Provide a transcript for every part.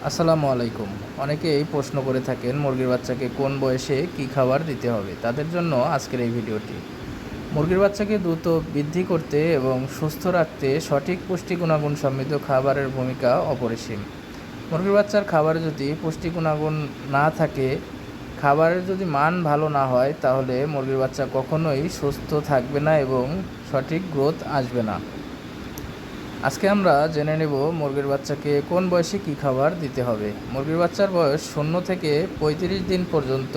আসসালামু আলাইকুম। অনেকেই প্রশ্ন করে থাকেন মুরগির বাচ্চাকে কোন বয়সে কী খাবার দিতে হবে। তাদের জন্য আজকের এই ভিডিওটি। মুরগির বাচ্চাকে দ্রুত বৃদ্ধি করতে এবং সুস্থ রাখতে সঠিক পুষ্টি গুণাগুণ সমৃদ্ধ খাবারের ভূমিকা অপরিসীম। মুরগির বাচ্চার খাবারে যদি পুষ্টি গুণাগুণ না থাকে, খাবারের যদি মান ভালো না হয়, তাহলে মুরগির বাচ্চা কখনোই সুস্থ থাকবে না এবং সঠিক গ্রোথ আসবে না। আজকে আমরা জেনে নেব মুরগির বাচ্চাকে কোন বয়সে কী খাবার দিতে হবে। মুরগির বাচ্চার বয়স 0 থেকে 35 দিন পর্যন্ত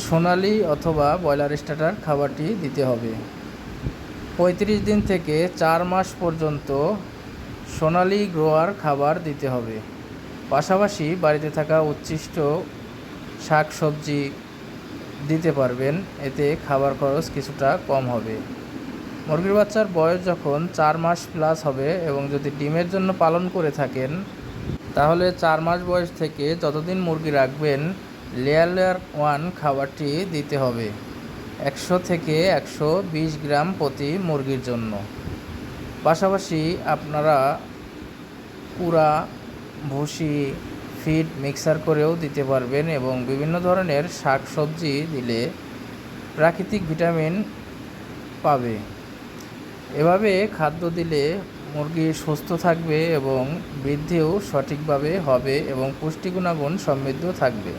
সোনালি অথবা ব্রয়লার স্টার্টার খাবারটি দিতে হবে। 35 দিন থেকে 4 মাস পর্যন্ত সোনালি গ্রোয়ার খাবার দিতে হবে। পাশাপাশি বাড়িতে থাকা উচ্ছিষ্ট শাক সবজি দিতে পারবেন, এতে খাবার খরচ কিছুটা কম হবে। মুরগির বাচ্চার বয়স যখন 4 মাস প্লাস হবে এবং যদি ডিমের জন্য পালন করে থাকেন, তাহলে 4 মাস বয়স থেকে যতদিন মুরগি রাখবেন, লেয়ার 1 খাবারটি দিতে হবে 100 থেকে 120 গ্রাম প্রতি মুরগির জন্য। পাশাপাশি আপনারা কুড়া, ভুসি, ফিড মিক্সার করেও দিতে পারবেন এবং বিভিন্ন ধরনের শাক সবজি দিলে প্রাকৃতিক ভিটামিন পাবে। এভাবে খাদ্য দিলে মুরগি সুস্থ থাকবে এবং বৃদ্ধিও সঠিকভাবে হবে এবং পুষ্টি গুণাগুণ সমৃদ্ধ থাকবে।